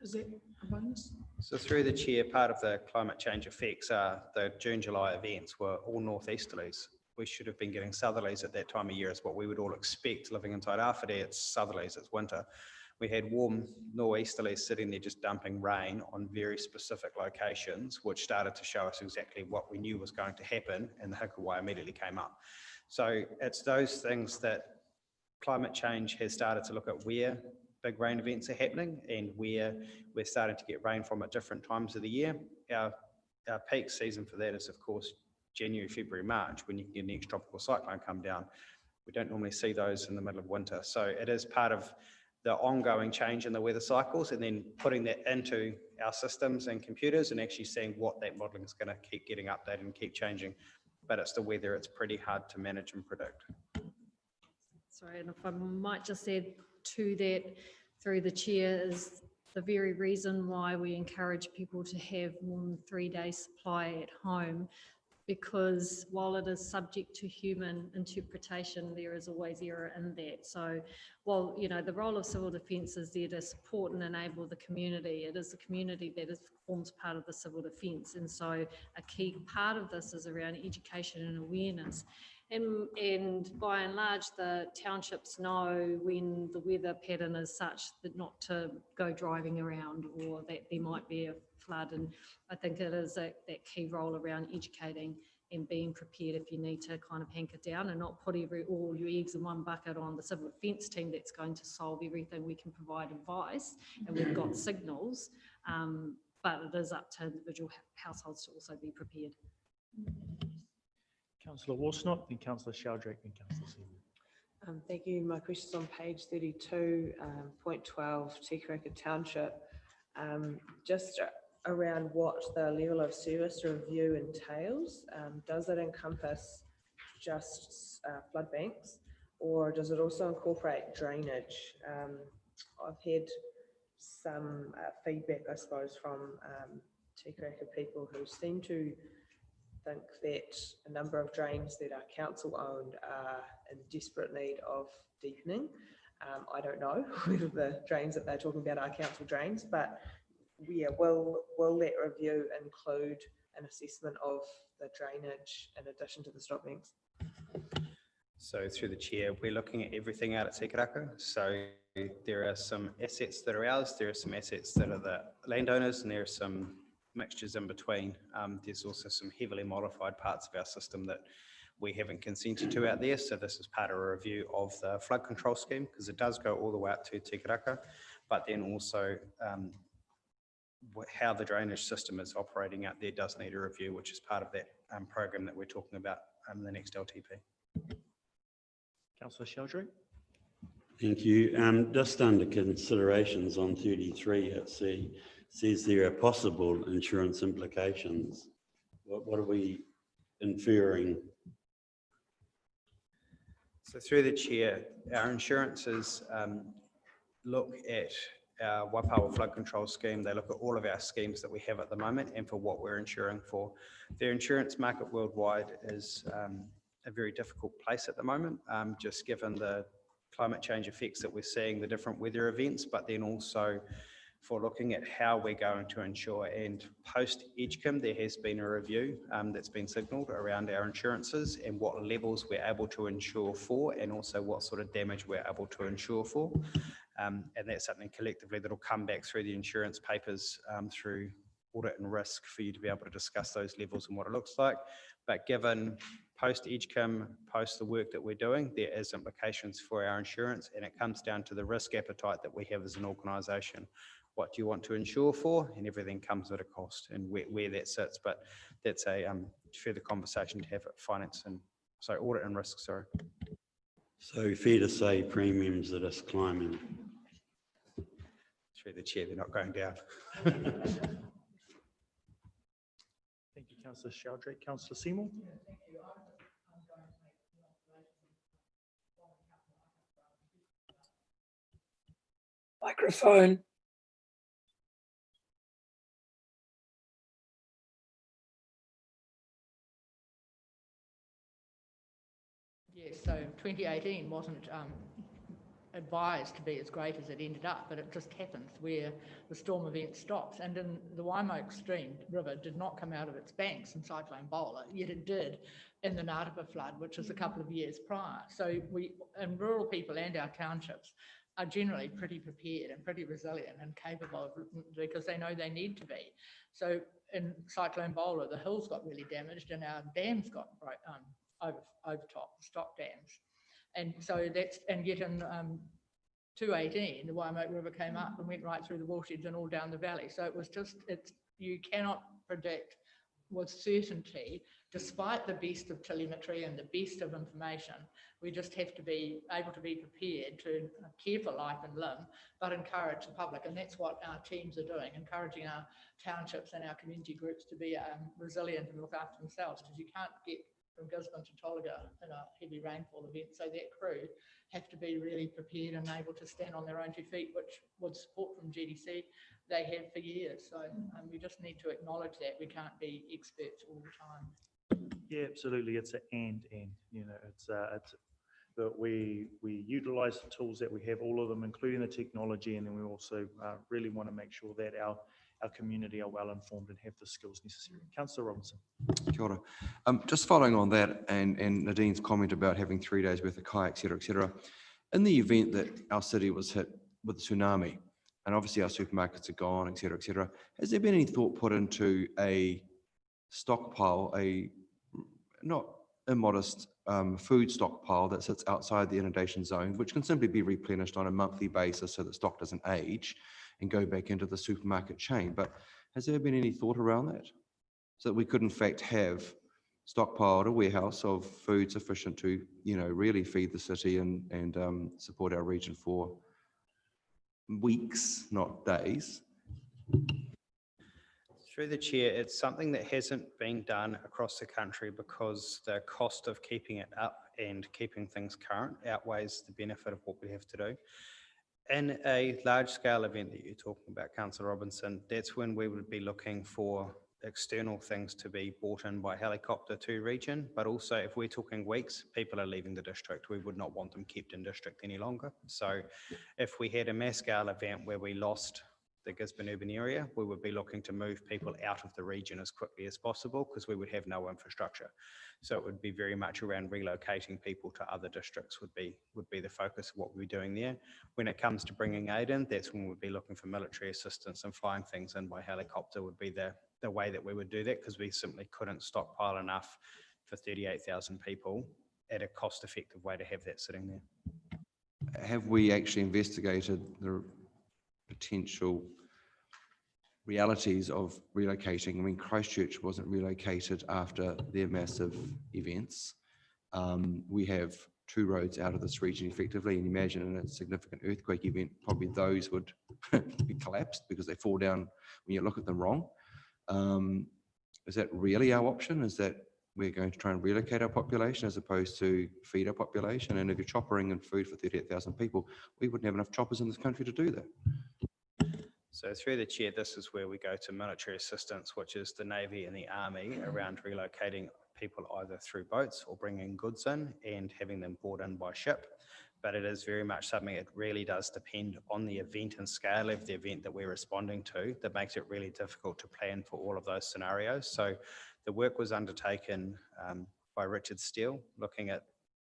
Is that a bonus? So through the chair, part of the climate change effects are the June, July events were all northeasterlies. We should have been getting southerlies at that time of year, is what we would all expect living inside Awhare. It's southerlies, it's winter. We had warm nor'easterlies sitting there just dumping rain on very specific locations, which started to show us exactly what we knew was going to happen, and the Hikawai immediately came up. So it's those things that climate change has started to look at where big rain events are happening and where we're starting to get rain from at different times of the year. Our peak season for that is, of course, January, February, March, when you get an ex-tropical cyclone come down. We don't normally see those in the middle of winter. So it is part of the ongoing change in the weather cycles, and then putting that into our systems and computers and actually seeing what that modelling is going to keep getting updated and keep changing. But it's the weather, it's pretty hard to manage and predict. Sorry, and if I might just add to that through the chair, is the very reason why we encourage people to have more than 3-day supply at home, because while it is subject to human interpretation, there is always error in that. So while, the role of civil defence is there to support and enable the community, it is the community that forms part of the civil defence. And so a key part of this is around education and awareness. And by and large, the townships know when the weather pattern is such that not to go driving around, or that there might be a flood. And I think it is that key role around educating and being prepared if you need to kind of hanker down, and not put all your eggs in one bucket on the civil defence team that's going to solve everything. We can provide advice and we've got signals, but it is up to individual households to also be prepared. Councillor Worsnop, then Councillor Sheldrake, then Councillor Seaman. Thank you. My question's on page 32, point 12, Tikaraka Township. Just around what the level of service review entails. Does it encompass just flood banks, or does it also incorporate drainage? I've had some feedback, I suppose, from Tikaraka people who seem to think that a number of drains that are council owned are in desperate need of deepening. I don't know whether the drains that they're talking about are council drains, but yeah, will that review include an assessment of the drainage in addition to the stop banks? So through the chair, we're looking at everything out at Tikaraka. So there are some assets that are ours, there are some assets that are the landowners, and there are some mixtures in between. There's also some heavily modified parts of our system that we haven't consented to out there. So this is part of a review of the flood control scheme, because it does go all the way up to Tikaraka, but then also how the drainage system is operating out there does need a review, which is part of that program that we're talking about in the next LTP. Councillor Sheldrake. Thank you. Just under considerations on 33 at C, says there are possible insurance implications. What are we inferring? So through the chair, our insurances look at our Waipawa flood control scheme. They look at all of our schemes that we have at the moment and for what we're insuring for. The insurance market worldwide is a very difficult place at the moment, just given the climate change effects that we're seeing, the different weather events, but then also for looking at how we're going to ensure, and post EDGCM, there has been a review that's been signalled around our insurances and what levels we're able to insure for, and also what sort of damage we're able to insure for. And that's something collectively that'll come back through the insurance papers through audit and risk for you to be able to discuss those levels and what it looks like. But given post EDGCM, post the work that we're doing, there is implications for our insurance, and it comes down to the risk appetite that we have as an organisation. What do you want to insure for? And everything comes at a cost, and where that sits. But that's a further conversation to have at finance and audit and risk. Sorry. So fair to say premiums are just climbing. Through the chair, they're not going down. Thank you, Councillor Sheldrake. Councillor Seymour. Microphone. Yes, so 2018 wasn't advised to be as great as it ended up, but it just happens where the storm event stops. And in the Waimoke stream river did not come out of its banks in Cyclone Bowler, yet it did in the Ngarapa flood, which was a couple of years prior. So we, and rural people and our townships are generally pretty prepared and pretty resilient and capable of, because they know they need to be. So in Cyclone Bowler, the hills got really damaged and our dams got overtopped, stock dams. And so that's, and yet in 2018, the Waimoke River came up and went right through the watersheds and all down the valley. So it was just, it's, you cannot predict with certainty, despite the best of telemetry and the best of information. We just have to be able to be prepared to care for life and limb, but encourage the public. And that's what our teams are doing, encouraging our townships and our community groups to be resilient and look after themselves, because you can't get from Gisborne to Tolaga in a heavy rainfall event. So that crew have to be really prepared and able to stand on their own 2 feet, which with support from GDC, they have for years. So we just need to acknowledge that we can't be experts all the time. Yeah, absolutely. It's an and, you know, it's that we utilize the tools that we have, all of them, including the technology, and then we also really want to make sure that our community are well informed and have the skills necessary. Councillor Robinson. Kia ora. Just following on that and Nadine's comment about having 3 days worth of kayak, et cetera, in the event that our city was hit with a tsunami, and obviously our supermarkets are gone, et cetera, has there been any thought put into a stockpile, a not immodest food stockpile that sits outside the inundation zone, which can simply be replenished on a monthly basis so that stock doesn't age and go back into the supermarket chain? But has there been any thought around that? So that we could in fact have stockpiled a warehouse of food sufficient to, you know, really feed the city and support our region for weeks, not days. Through the chair, it's something that hasn't been done across the country because the cost of keeping it up and keeping things current outweighs the benefit of what we have to do. In a large-scale event that you're talking about, Councillor Robinson, that's when we would be looking for external things to be brought in by helicopter to region, but also if we're talking weeks, people are leaving the district. We would not want them kept in district any longer. So if we had a mass-scale event where we lost the Gisborne urban area, we would be looking to move people out of the region as quickly as possible because we would have no infrastructure. So it would be very much around relocating people to other districts would be the focus of what we're doing there. When it comes to bringing aid in, that's when we'd be looking for military assistance, and flying things in by helicopter would be the way that we would do that, because we simply couldn't stockpile enough for 38,000 people at a cost-effective way to have that sitting there. Have we actually investigated the potential realities of relocating? I mean, Christchurch wasn't relocated after their massive events. We have 2 roads out of this region effectively, and imagine in a significant earthquake event, probably those would be collapsed because they fall down when you look at them wrong. Is that really our option? Is that we're going to try and relocate our population as opposed to feed our population? And if you're choppering in food for 38,000 people, we wouldn't have enough choppers in this country to do that. So through the chair, this is where we go to military assistance, which is the Navy and the Army, around relocating people either through boats or bringing goods in and having them brought in by ship. but it is very much something, it really does depend on the event and scale of the event that we're responding to that makes it really difficult to plan for all of those scenarios. So the work was undertaken by Richard Steele, looking at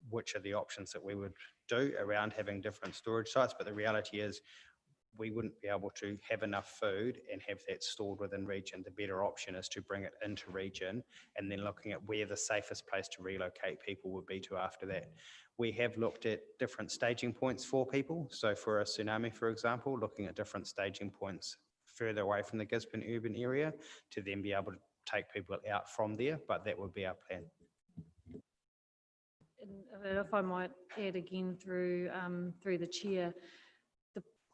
which are the options that we would do around having different storage sites, but the reality is we wouldn't be able to have enough food and have that stored within region. The better option is to bring it into region and then looking at where the safest place to relocate people would be to after that. We have looked at different staging points for people. So for a tsunami, for example, looking at different staging points further away from the Gisborne urban area to then be able to take people out from there, but that would be our plan. And if I might add again through the chair,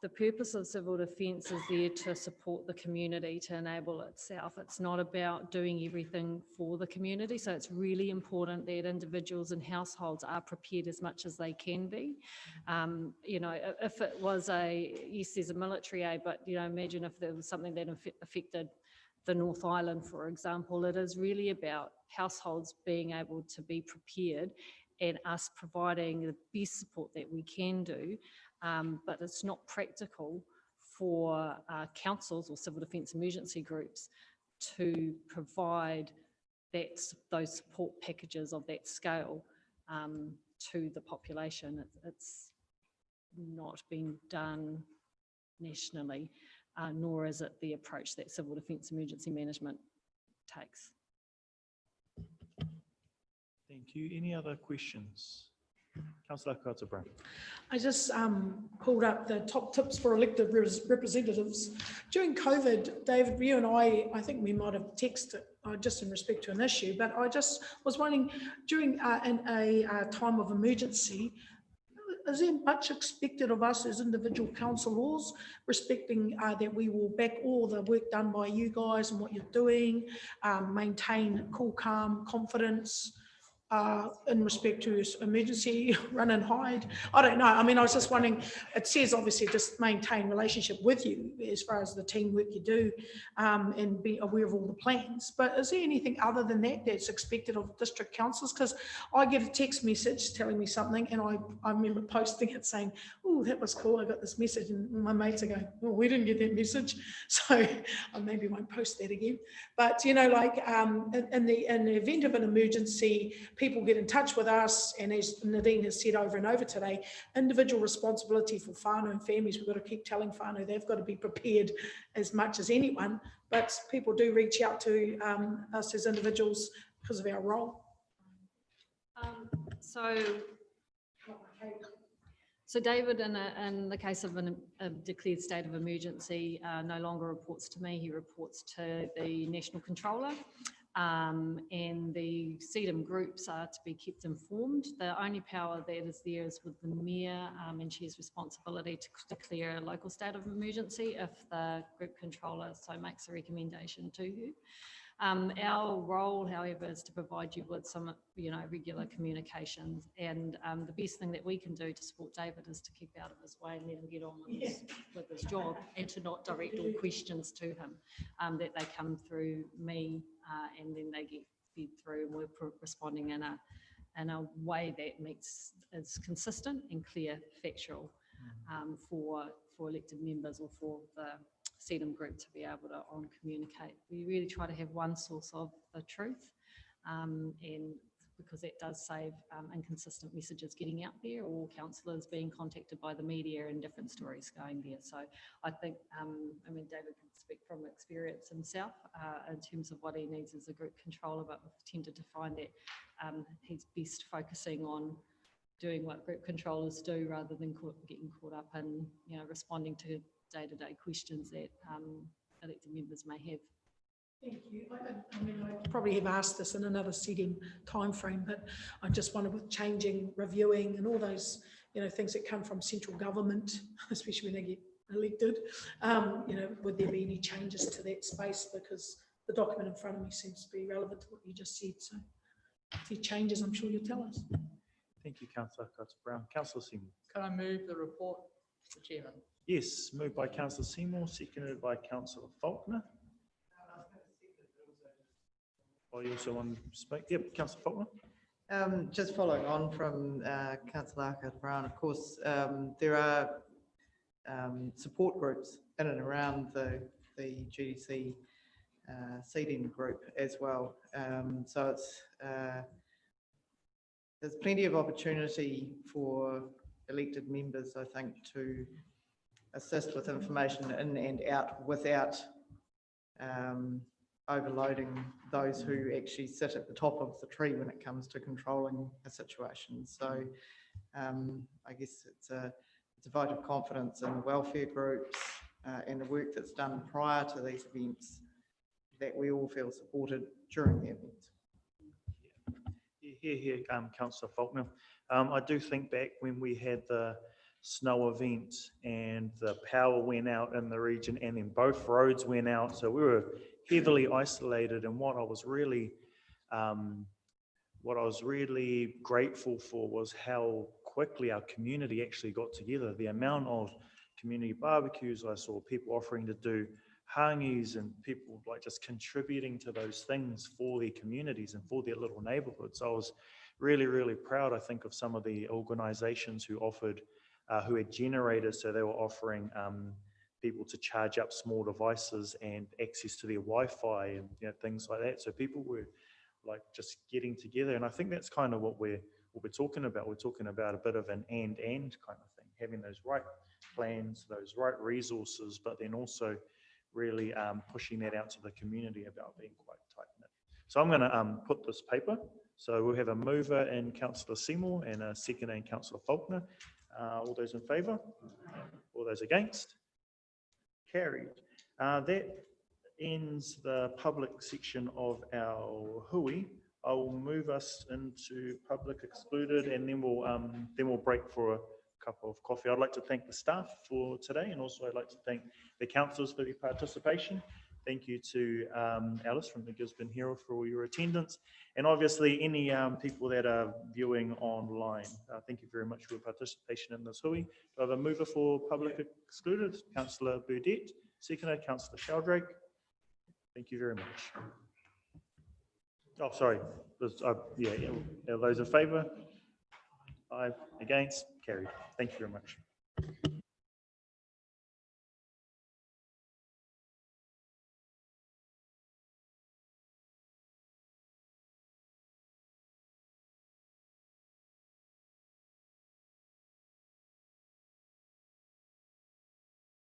the purpose of civil defence is there to support the community, to enable itself. It's not about doing everything for the community. So it's really important that individuals and households are prepared as much as they can be. You know, if it was yes, there's a military aid, but, you know, imagine if there was something that affected the North Island, for example. It is really about households being able to be prepared and us providing the best support that we can do. But it's not practical for councils or civil defence emergency groups to provide those support packages of that scale to the population. It's not been done nationally, nor is it the approach that civil defence emergency management takes. Thank you. Any other questions? Councillor Cotter-Brown. I just pulled up the top tips for elected representatives. During COVID, David, you and I think we might have texted just in respect to an issue, but I just was wondering, during in a time of emergency, is there much expected of us as individual councillors, respecting that we will back all the work done by you guys and what you're doing, maintain cool, calm, confidence, in respect to emergency, run and hide? I don't know. I mean, I was just wondering, it says obviously just maintain relationship with you as far as the teamwork you do, and be aware of all the plans. But is there anything other than that that's expected of district councils? Because I get a text message telling me something and I remember posting it saying, oh, that was cool, I got this message, and my mates are going, oh, we didn't get that message. So I maybe won't post that again. But, you know, like in the event of an emergency, people get in touch with us, and as Nadine has said over and over today, individual responsibility for whānau and families. We've got to keep telling whānau they've got to be prepared as much as anyone, but people do reach out to us as individuals because of our role. So David, in the case of a declared state of emergency, no longer reports to me. He reports to the National Controller. And the CEDM groups are to be kept informed. The only power that is there is with the Mayor, and she has responsibility to declare a local state of emergency if the group controller so makes a recommendation to her. Our role, however, is to provide you with some, you know, regular communications, and the best thing that we can do to support David is to keep out of his way and let him get on with his job, and to not direct all questions to him, that they come through me, and then they get fed through, and we're responding in a way that is consistent and clear, factual, for elected members or for the CEDM group to be able to communicate. We really try to have one source of the truth, and because that does save inconsistent messages getting out there, or councillors being contacted by the media and different stories going there. So I think, I mean, David can speak from experience himself in terms of what he needs as a group controller, but we've tended to find that he's best focusing on doing what group controllers do rather than getting caught up in, you know, responding to day-to-day questions that elected members may have. Thank you. I mean, I probably have asked this in another setting time frame, but I just wonder, with changing, reviewing, and all those, you know, things that come from central government, especially when they get elected, you know, would there be any changes to that space? Because the document in front of me seems to be relevant to what you just said. So if there changes, I'm sure you'll tell us. Thank you, Councillor Cotter-Brown. Councillor Seymour. Can I move the report, Mr. Chairman? Yes, moved by Councillor Seymour, seconded by Councillor Faulkner. Oh, you also want to speak? Yep, Councillor Faulkner. Just following on from Councillor Brown, of course, there are support groups in and around the GDC seeding group as well. So it's there's plenty of opportunity for elected members, I think, to assist with information in and out without overloading those who actually sit at the top of the tree when it comes to controlling a situation. So I guess it's a vote of confidence in the welfare groups and the work that's done prior to these events, that we all feel supported during the events. Here, Councillor Faulkner. I do think back when we had the snow event and the power went out in the region and then both roads went out. So we were heavily isolated, and what I was really grateful for was how quickly our community actually got together. The amount of community barbecues I saw, people offering to do hangis and people like just contributing to those things for their communities and for their little neighborhoods. I was really proud, I think, of some of the organizations who offered, who had generators, so they were offering people to charge up small devices and access to their Wi-Fi and things like that. So people were like just getting together, and I think that's kind of what we're talking about. We're talking about a bit of an and kind of thing, having those right plans, those right resources, but then also really pushing that out to the community about being quite tight-knit. So I'm going to put this paper. So we'll have a mover in Councillor Seymour and a seconder in Councillor Faulkner. All those in favour? All those against? Carried. That ends the public section of our hui. I will move us into public excluded, and then we'll break for a cup of coffee. I'd like to thank the staff for today, and also I'd like to thank the councillors for their participation. Thank you to Alice from the Gisborne Herald for all your attendance, and obviously any people that are viewing online. Thank you very much for your participation in this hui. Do I have a mover for public excluded? Councillor Burdett. Seconder, Councillor Sheldrake. Thank you very much. Oh, sorry. Yeah. Are those in favour? Aye. Against? Carried. Thank you very much.